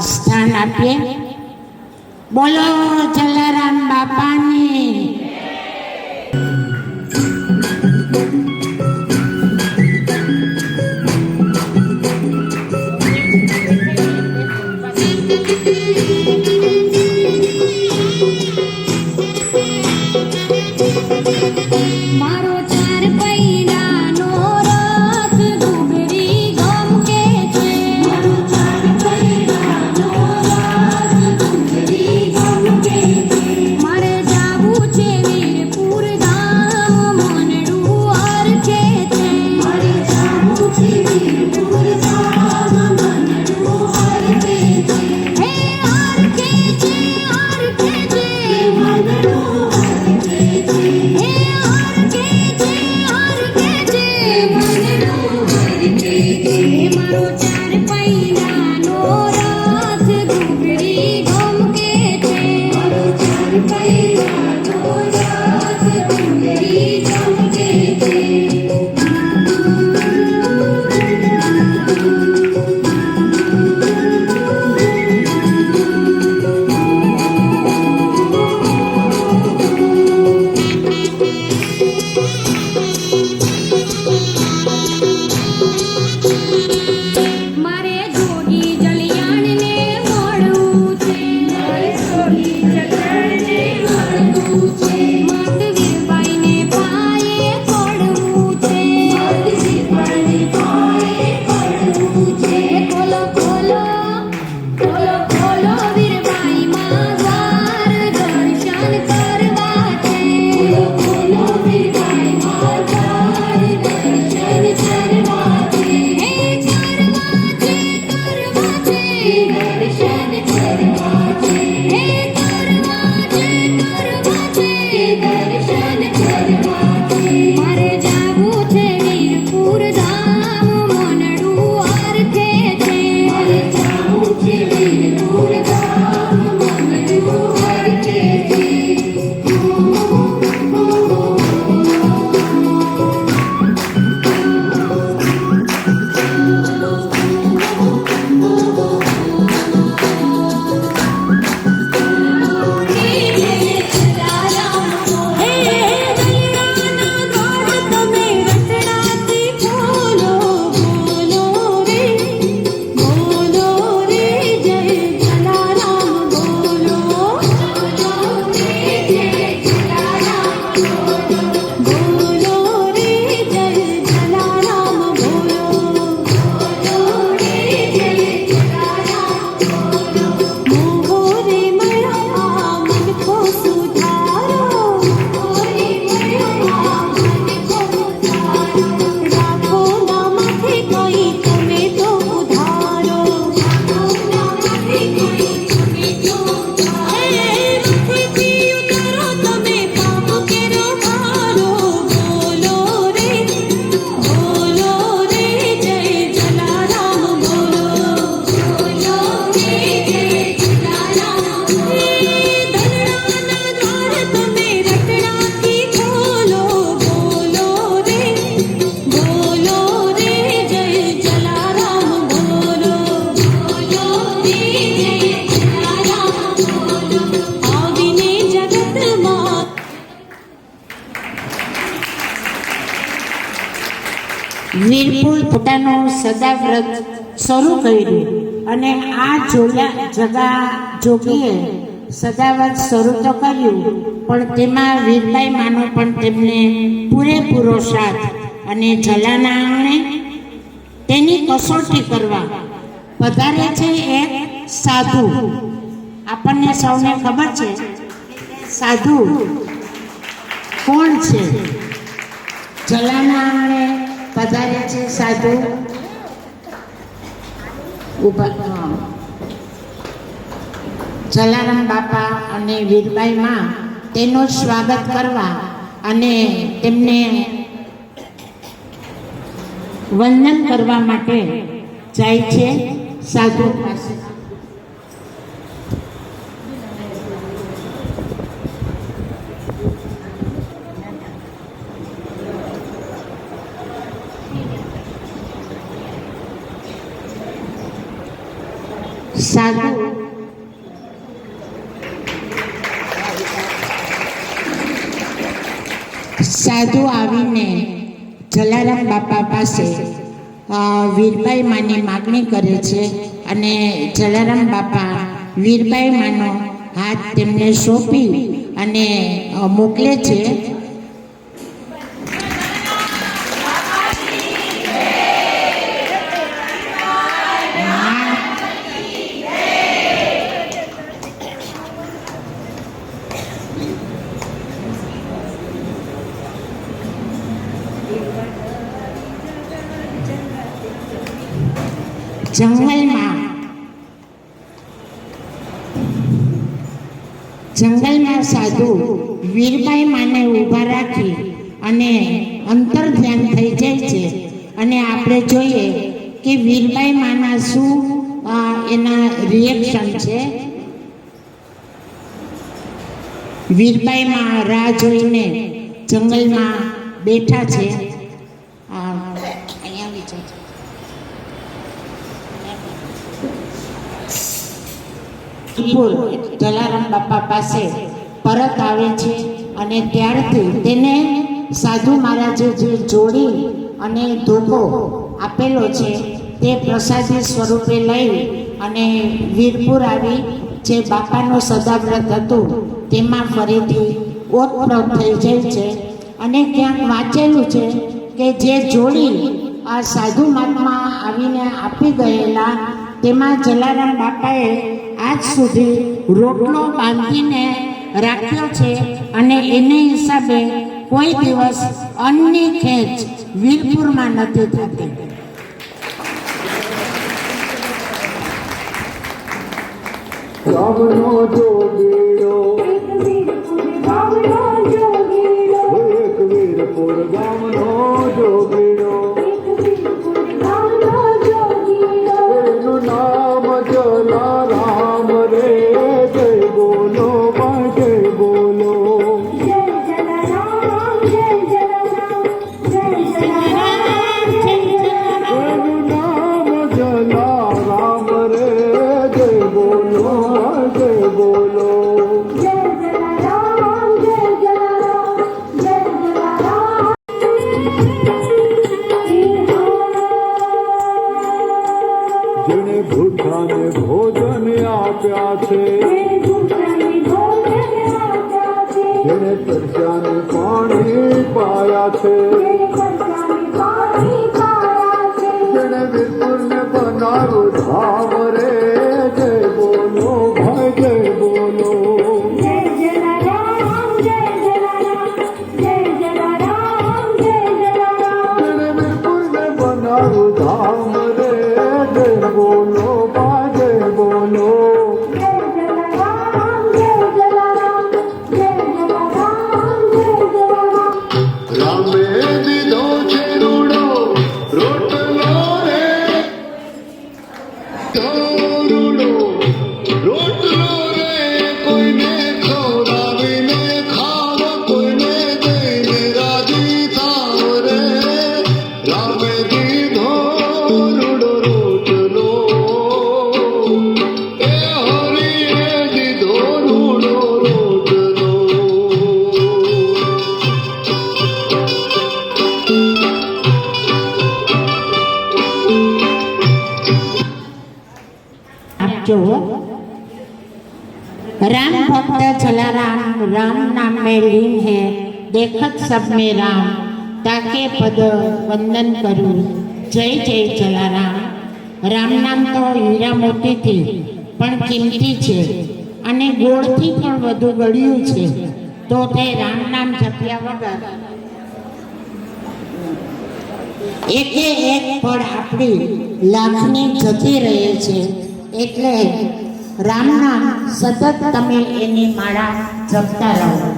સ્થાન આપીએ. બોલો જલારામ બાપાની. મારે વીરપુર પોતાનું સદાવ્રત શરૂ કર્યું અને આ જગા જોગીએ સદાવ્રત શરૂ તો કર્યું, પણ તેમાં વીરબાઈ માનો પણ તેમને પૂરેપૂરો સાથ અને જલાના આંગણે તેની કસોટી કરવા પધારે છે એક સાધુ. આપણને સૌને ખબર છે સાધુ કોણ છે. જલાના આંગણે પધારે છે સાધુ. જલારામ બાપા અને વીરબાઈ માં તેનું સ્વાગત કરવા અને તેમને વંદન કરવા માટે જાય છે સાધુ પાસે. સાધુ આવીને જલારામ બાપા પાસે વીરબાઈ માની માગણી કરે છે અને જલારામ બાપા વીરબાઈ માનો હાથ તેમને સોંપી અને મોકલે છે. જંગલમાં સાધુ વીરબાઈ માને ઊભા રાખી અને અંતર ધ્યાન થઈ જાય છે અને આપણે જોઈએ કે વીરબાઈ માના શું એના રિએક્શન છે. વીરબાઈ માં રાહ જોઈને જંગલમાં બેઠા છે. જલારામ બાપા પાસે પરત આવે છે અને ત્યારથી તેને સાધુ મહારાજે જે જોડી અને ધોકો આપેલો છે તે પ્રસાદી સ્વરૂપે લઈ અને વીરપુર આવી જે બાપાનું સદાવ્રત હતું તેમાં ફરીથી ઓતપ્રોત થઈ જાય છે. અને ક્યાંક વાંચેલું છે કે જે જોડી આ સાધુ મહાત્મા આવીને આપી ગયેલા તેમાં જલારામ બાપાએ આજ સુધી રોટલો બાંધીને રાખ્યો છે અને એને હિસાબે કોઈ દિવસ અન્નની ખેંચ વીરપુરમાં નથી થતી. ગામનો જોગીડો એક વીરપુર ગામનો જોગીડો એનું નામ જલારામ રે. જય બોલો ભાઈ જય બોલો. એનું નામ જલારામ રે. જય બોલો જય બોલો. જેને ભૂખાને ભોજન આપ્યા છે, જેને તરસ્યાને પાણી પાયા છે, જેને વીરપુરને બનાવ્યું ધામ રે. જય બોલો ભાઈ જય બોલો. જેને વીરપુરને બનાવ્યું ધામ રે. જય બોલો ભાઈ જય બોલો. રામે वाँचो। राम भक्त जलाराम, राम नाम में लीन है, देखत सब में राम, ताके पद वंदन करूं, जय जय जलाराम। राम नाम तो हीरा मोतीथी पण किंमती छे અને ગોળથી પણ વધુ ગળ્યું છે, તો તે રામ નામ જપ્યા વગર એકે એક પળ આપણી લાખની જતી રહે છે। એટલે રામ નામ સતત તમે એની માળા જપતા રહો।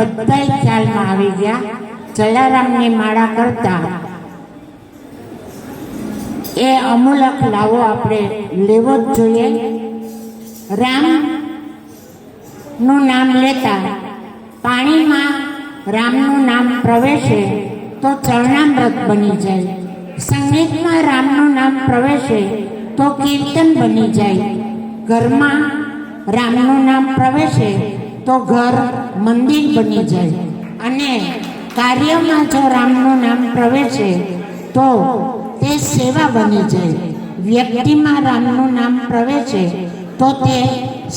બધાય ખ્યાલમાં આવી ગયા। જલારામની માળા કરતા એ અમૂલક લાવો આપણે લેવો જ જોઈએ। રામ નું નામ લેતા પાણીમાં રામનું નામ પ્રવેશે તો ચરણામૃત બની જાય, સંગીતમાં રામનું નામ પ્રવેશે તો કીર્તન બની જાય, ઘરમાં રામનું નામ પ્રવેશે તો ઘર મંદિર બની જાય, અને કાર્યમાં જો રામનું નામ પ્રવેશે તો તે સેવા બની જાય, વ્યક્તિમાં રામનું નામ પ્રવેશે તો તે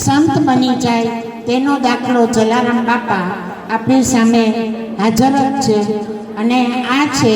સંત બની જાય, તેનો દાખલો જલારામ બાપા આપણી સામે હાજર જ છે. અને આ છે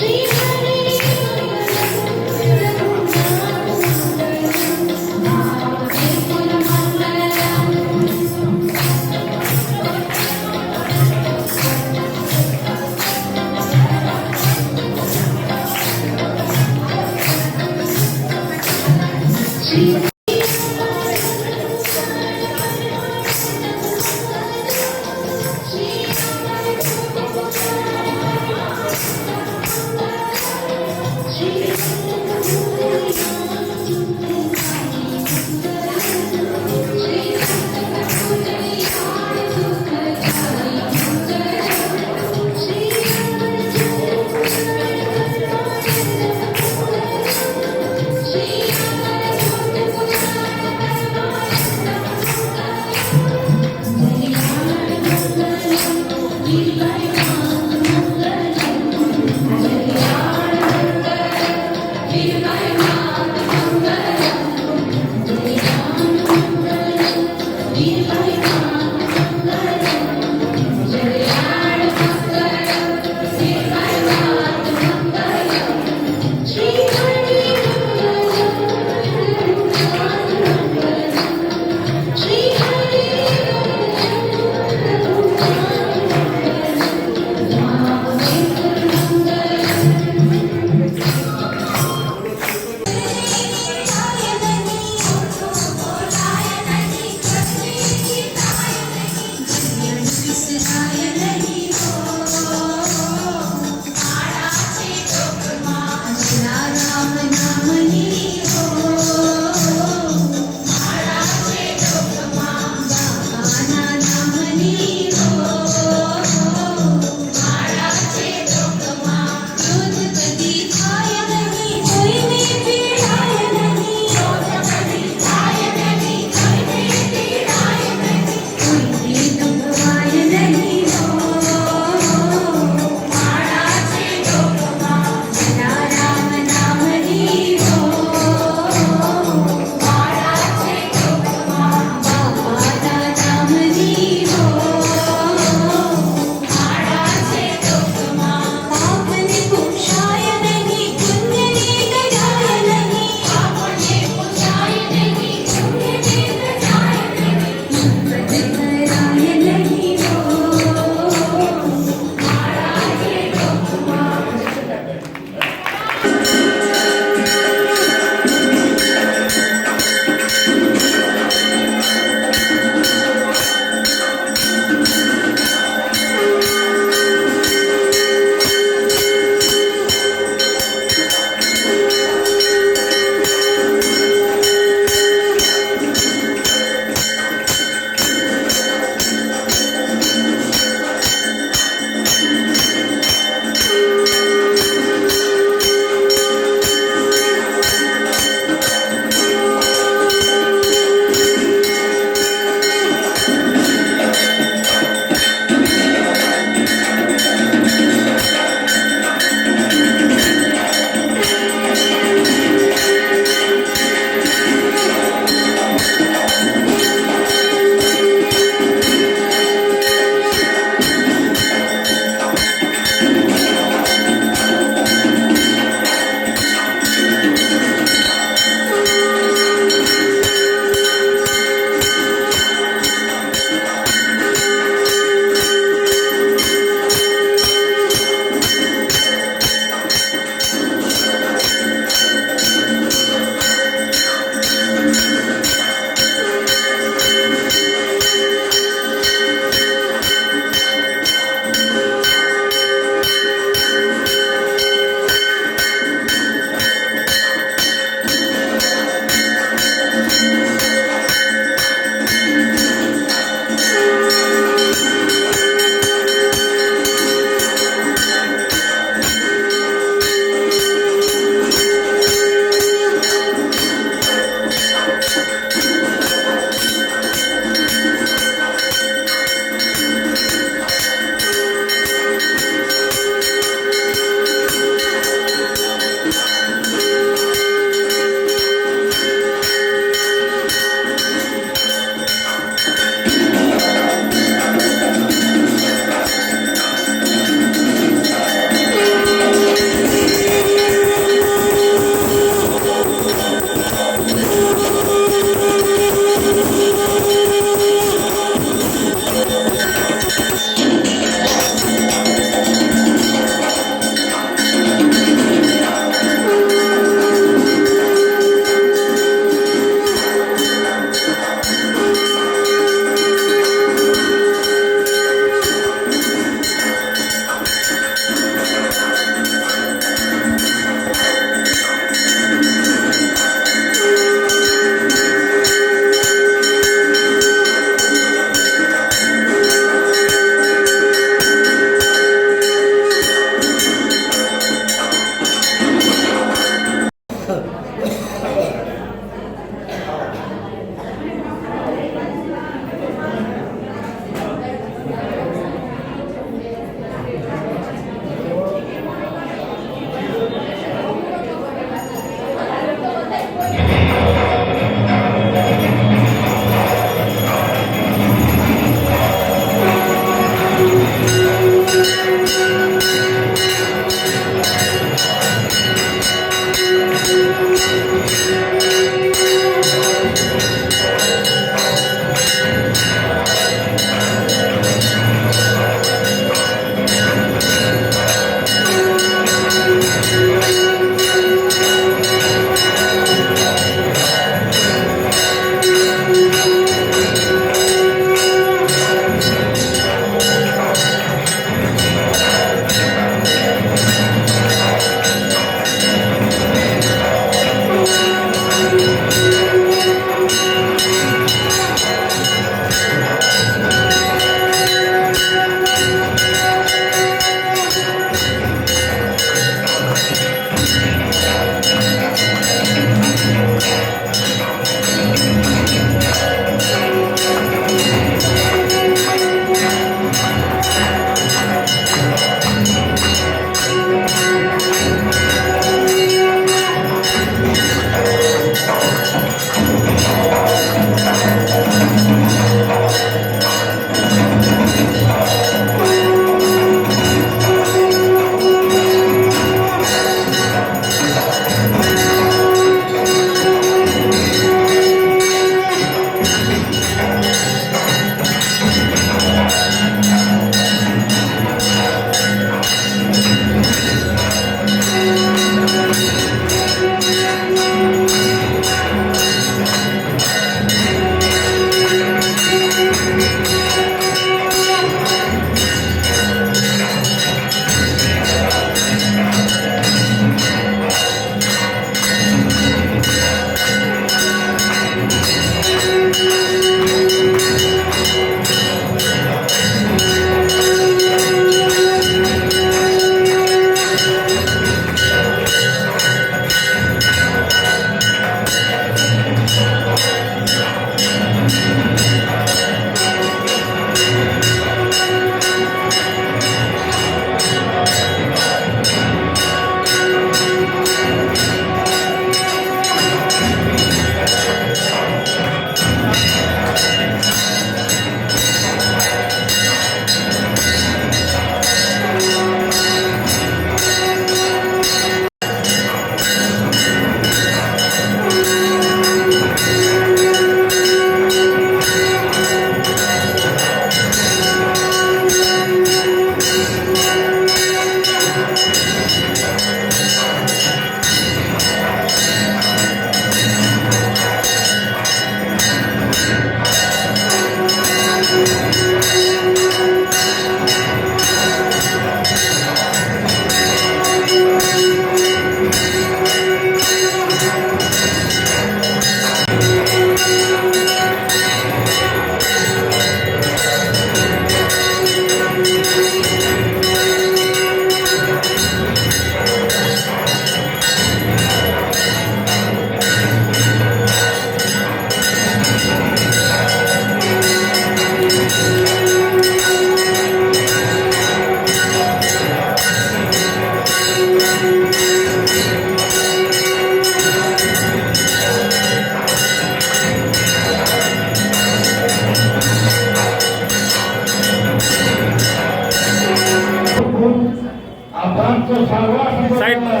સાઈડમાં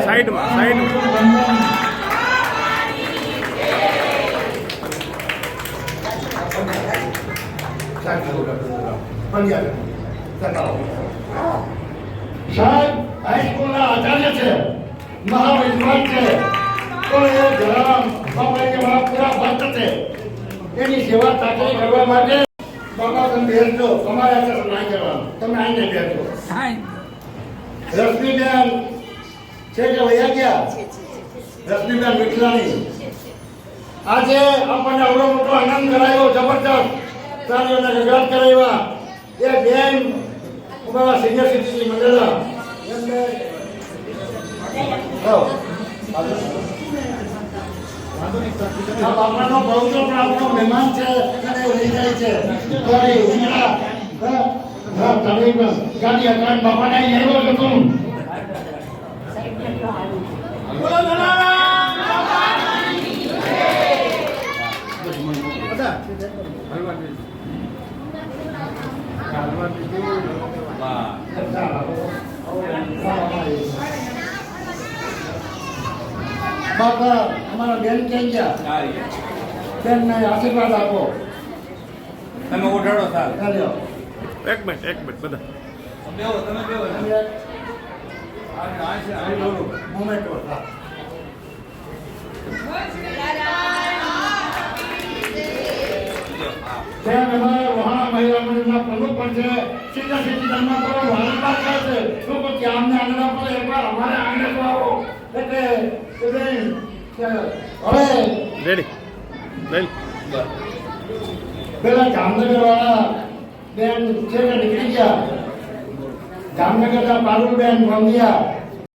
સાહેબ હાઈસ્કૂલના આચાર્ય છે, મહાવિદ્વાન છે, તો એ જલારામ બાપાએ મારા પૂરા ભક્ત છે. એની સેવા ચાકરી કરવા માટે બાબા તમે બેસજો, તમારે આચરણ નહીં કરવાનું, તમે આઈને બેસજો. રશ્મિબેન છે કે વયા ગયા? રશ્મિબેન વિઠલાણી, આજે આપણને આવડો મોટો આનંદ કરાયો, જબરદસ્ત તાળીઓના ગગડાટ કરાવ્યા. એ બેન અમારા સિનિયર સિટીઝન મંડળના એમને બાપાનો પવિત્ર પણ આપણો મહેમાન છે અને લઈ જાય છે. ગાડી અકાળ બાપાને અહીં આવ્યો હતો. બોલો જલારામ બાપાની જય. બાપા અમારા બેન ક્યાં ગયા? બેનને આશીર્વાદ આપો. તમે ઉઠાડો સાહેબ. ચાલ્યો. એક મિનિટ બધા મોમેન્ટો. જેમ અમારા વહાણા મહિલા મંડળના પ્રમુખ પણ છે, સીધા સીધી ધર્મમાં કરો વારંવાર કહે છે લોકો કે આમને આંગણા પર એકવાર અમારે આંગણે તો આવો. એટલે હવે રેડી લઈ પેલા જામનગર વાળા બેન છે કે નીકળી ગયા. જામનગરના પારુલબેન રમિયા